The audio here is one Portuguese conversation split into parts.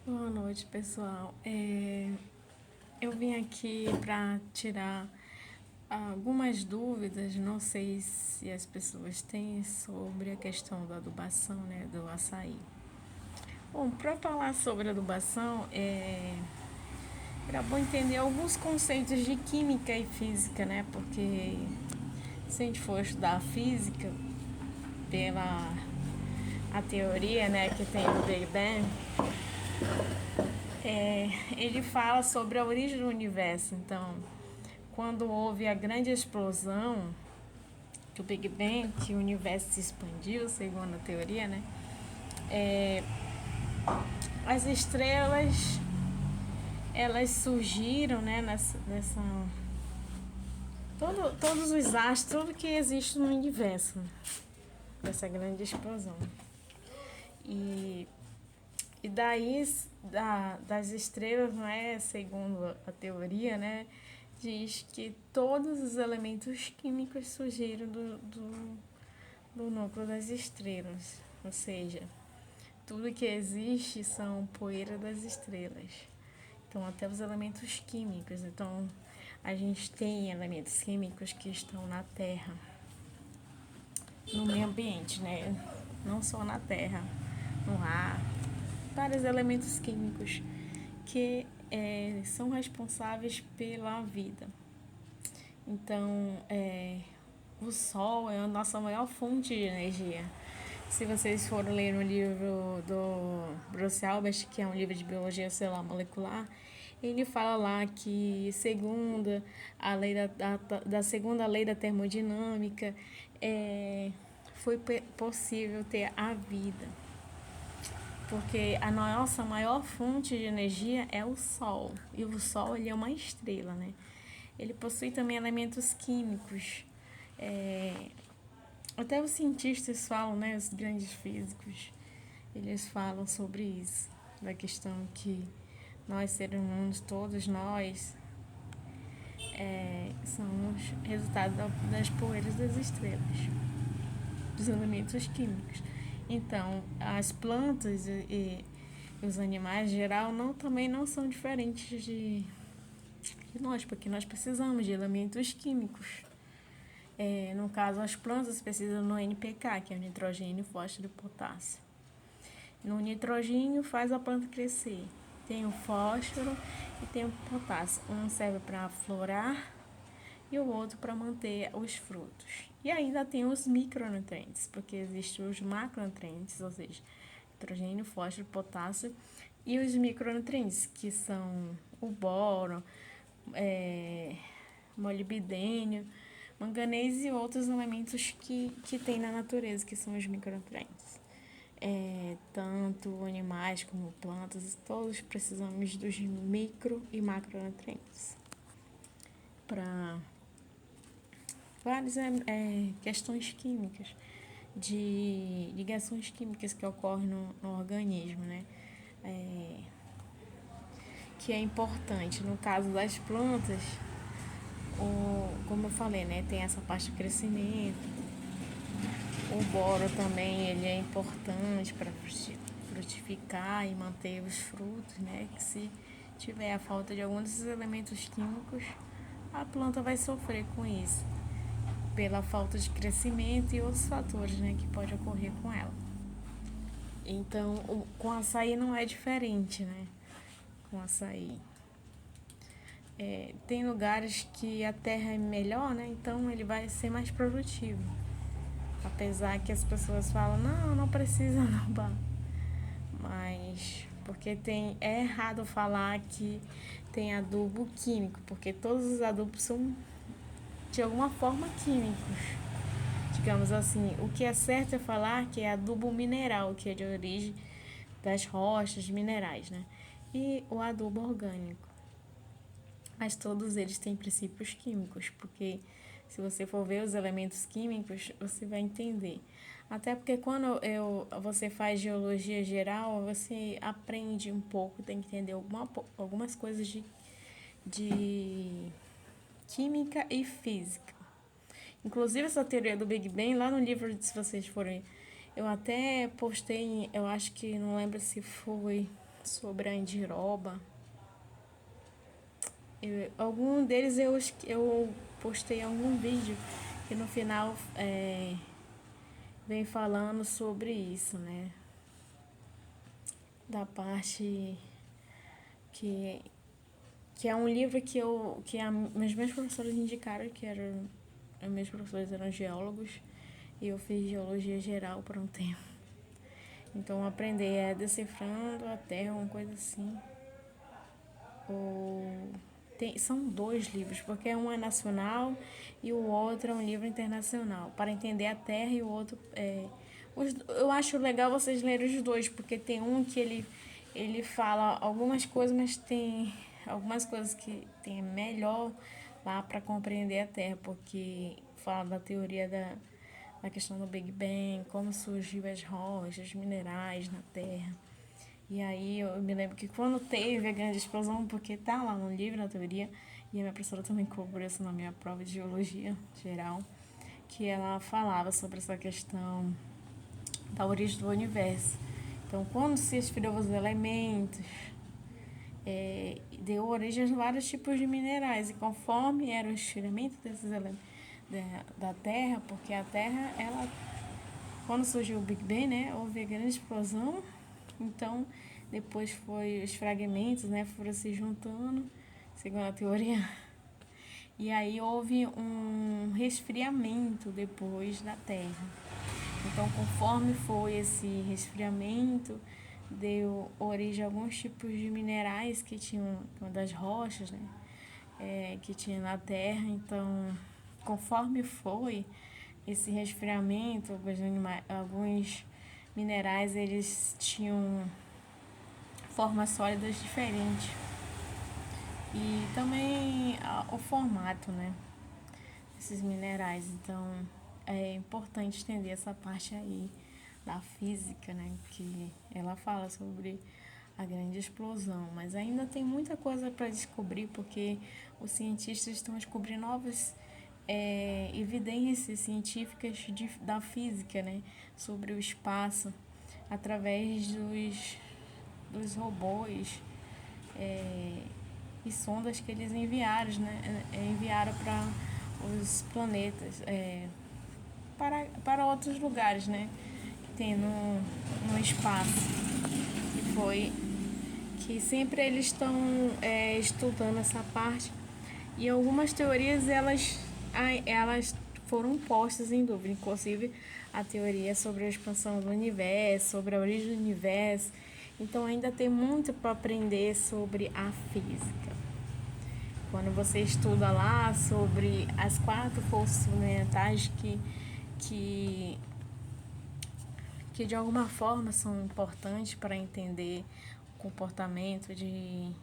Boa noite, pessoal. Eu vim aqui para tirar algumas dúvidas, não sei se as pessoas têm sobre a questão da adubação, né, do açaí. Bom, para falar sobre adubação, era bom entender alguns conceitos de química e física, né, porque se a gente for estudar a física, pela a teoria, né, que tem o Big Bang, ele fala sobre a origem do universo. Então, quando houve a grande explosão do Big Bang, que o universo se expandiu, segundo a teoria, né? É, as estrelas, elas surgiram, né? Todos os astros, tudo que existe no universo, dessa grande explosão. E, e daí, das estrelas, não é? Segundo a teoria, né? Diz que todos os elementos químicos surgiram do núcleo das estrelas. Ou seja, tudo que existe são poeira das estrelas. Então, até os elementos químicos. Então, a gente tem elementos químicos que estão na Terra, no meio ambiente, né? Não só na Terra, no ar. Vários elementos químicos que são responsáveis pela vida. Então, o Sol é a nossa maior fonte de energia. Se vocês forem ler um livro do Bruce Albert, que é um livro de biologia celular molecular, ele fala lá que, segundo a lei da segunda lei da termodinâmica, foi possível ter a vida. Porque a nossa maior fonte de energia é o Sol. E o Sol, ele é uma estrela, né? Ele possui também elementos químicos. É, Até os cientistas falam, né? Os grandes físicos, eles falam sobre isso. Da questão que nós, seres humanos, todos nós, somos resultado das poeiras das estrelas, dos elementos químicos. Então, as plantas e os animais em geral também não são diferentes de nós, porque nós precisamos de elementos químicos. No caso, as plantas precisam do NPK, que é o nitrogênio, fósforo e potássio. No nitrogênio faz a planta crescer. Tem o fósforo e tem o potássio. Um serve para florar e o outro para manter os frutos. E ainda tem os micronutrientes, porque existem os macronutrientes, ou seja, nitrogênio, fósforo, potássio, e os micronutrientes, que são o boro, molibdênio, manganês e outros elementos que tem na natureza, que são os micronutrientes. Tanto animais como plantas, todos precisamos dos micro e macronutrientes para várias questões químicas, de ligações químicas que ocorrem no organismo, né? Que é importante. No caso das plantas, como eu falei, né? Tem essa parte de crescimento. O boro também ele é importante para frutificar e manter os frutos, né? Que se tiver a falta de algum desses elementos químicos, a planta vai sofrer com isso, pela falta de crescimento e outros fatores, né, que pode ocorrer com ela. Então, com açaí não é diferente, né? Com açaí. Tem lugares que a terra é melhor, né? Então ele vai ser mais produtivo. Apesar que as pessoas falam, não precisa adubar. Mas porque é errado falar que tem adubo químico, porque todos os adubos são de alguma forma químicos. Digamos assim, o que é certo é falar que é adubo mineral, que é de origem das rochas minerais, né? E o adubo orgânico. Mas todos eles têm princípios químicos, porque se você for ver os elementos químicos, você vai entender. Até porque quando você faz geologia geral, você aprende um pouco, tem que entender algumas coisas de química e física. Inclusive essa teoria do Big Bang, lá no livro, se vocês forem, eu até postei, eu acho que, não lembro se foi sobre a andiroba. Algum deles eu postei algum vídeo que no final vem falando sobre isso, né? Da parte que, que é um livro meus professores indicaram, meus professores eram geólogos, e eu fiz geologia geral por um tempo. Então aprender decifrando a Terra, uma coisa assim. São dois livros, porque um é nacional e o outro é um livro internacional, para entender a Terra, e o outro eu acho legal vocês lerem os dois, porque tem um que ele fala algumas coisas, mas tem algumas coisas que tem melhor lá para compreender a Terra, porque fala da teoria da questão do Big Bang, como surgiu as rochas, os minerais na Terra. E aí eu me lembro que quando teve a grande explosão, porque tá lá no livro, na teoria, e a minha professora também cobrou isso na minha prova de geologia geral, que ela falava sobre essa questão da origem do universo. Então, quando se esfriou os elementos, deu origem a vários tipos de minerais, e conforme era o esfriamento desses elementos da Terra, porque a Terra, quando surgiu o Big Bang, né, houve a grande explosão, então depois os fragmentos, né, foram se juntando, segundo a teoria, e aí houve um resfriamento depois da Terra. Então, conforme foi esse resfriamento, deu origem a alguns tipos de minerais que tinham, das rochas, né, que tinha na Terra. Então, conforme foi esse resfriamento, alguns minerais eles tinham formas sólidas diferentes. E também o formato, né, desses minerais. Então, é importante entender essa parte aí da física, né, que ela fala sobre a grande explosão, mas ainda tem muita coisa para descobrir, porque os cientistas estão descobrindo novas evidências científicas da física, né, sobre o espaço, através dos robôs e sondas que eles enviaram, né, enviaram para os planetas, para outros lugares, né, que tem no espaço. E foi que sempre eles estão estudando essa parte, e algumas teorias elas foram postas em dúvida, inclusive a teoria sobre a expansão do universo, sobre a origem do universo. Então ainda tem muito para aprender sobre a física. Quando você estuda lá sobre as 4 forças fundamentais que de alguma forma são importantes para entender o comportamento de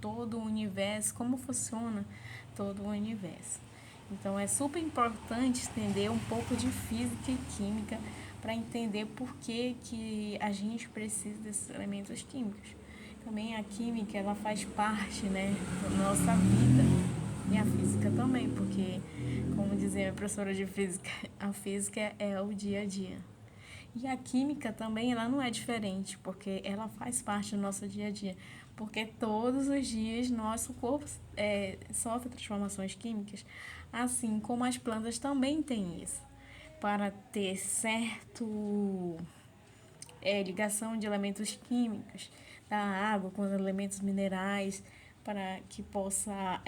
todo o universo, como funciona todo o universo. Então é super importante entender um pouco de física e química para entender por que a gente precisa desses elementos químicos. Também a química, ela faz parte, né, da nossa vida, e a física também, porque, como dizia a professora de física, a física é o dia a dia. E a química também, ela não é diferente, porque ela faz parte do nosso dia a dia, porque todos os dias nosso corpo sofre transformações químicas, assim como as plantas também têm isso. Para ter certo ligação de elementos químicos da água com os elementos minerais, para que possa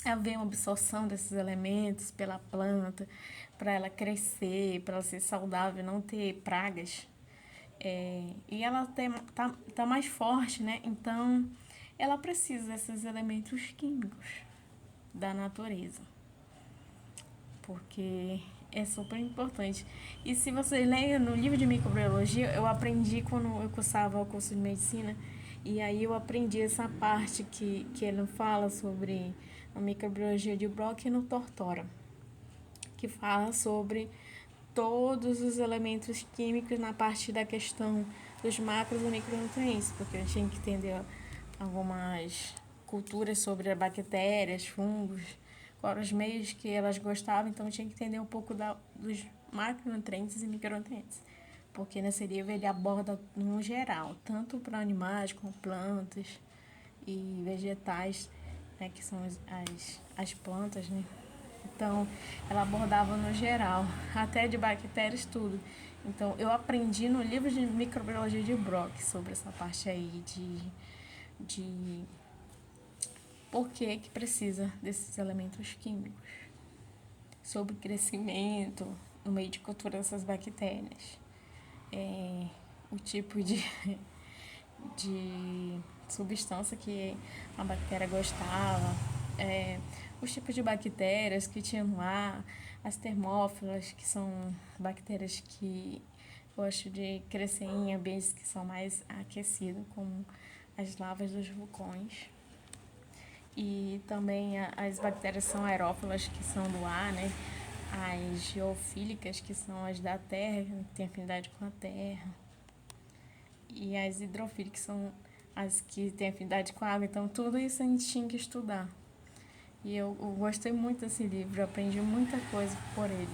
haver uma absorção desses elementos pela planta, para ela crescer, para ela ser saudável, não ter pragas. E ela tá mais forte, né? Então, ela precisa desses elementos químicos da natureza, porque é super importante. E se vocês lerem no livro de microbiologia, eu aprendi quando eu cursava o curso de medicina, e aí eu aprendi essa parte que ele fala sobre a microbiologia de Brock no Tortora, que fala sobre todos os elementos químicos na parte da questão dos macros e micronutrientes, porque a gente tem que entender algumas culturas sobre bactérias, fungos, quais os meios que elas gostavam, então tinha que entender um pouco dos macronutrientes e micronutrientes, porque nesse livro ele aborda no geral, tanto para animais como plantas e vegetais, né, que são as plantas, né? Então, ela abordava no geral, até de bactérias, tudo. Então, eu aprendi no livro de microbiologia de Brock sobre essa parte aí de por que precisa desses elementos químicos, sobre o crescimento no meio de cultura dessas bactérias, o tipo de substância que a bactéria gostava, os tipos de bactérias que tinham lá, as termófilas, que são bactérias que gostam de crescer em ambientes que são mais aquecidos, como as lavas dos vulcões. E também as bactérias são aerófilas, que são do ar, né? As geofílicas, que são as da terra, que têm afinidade com a terra. E as hidrofílicas, que são as que têm afinidade com a água. Então, tudo isso a gente tinha que estudar. E eu gostei muito desse livro, eu aprendi muita coisa por ele.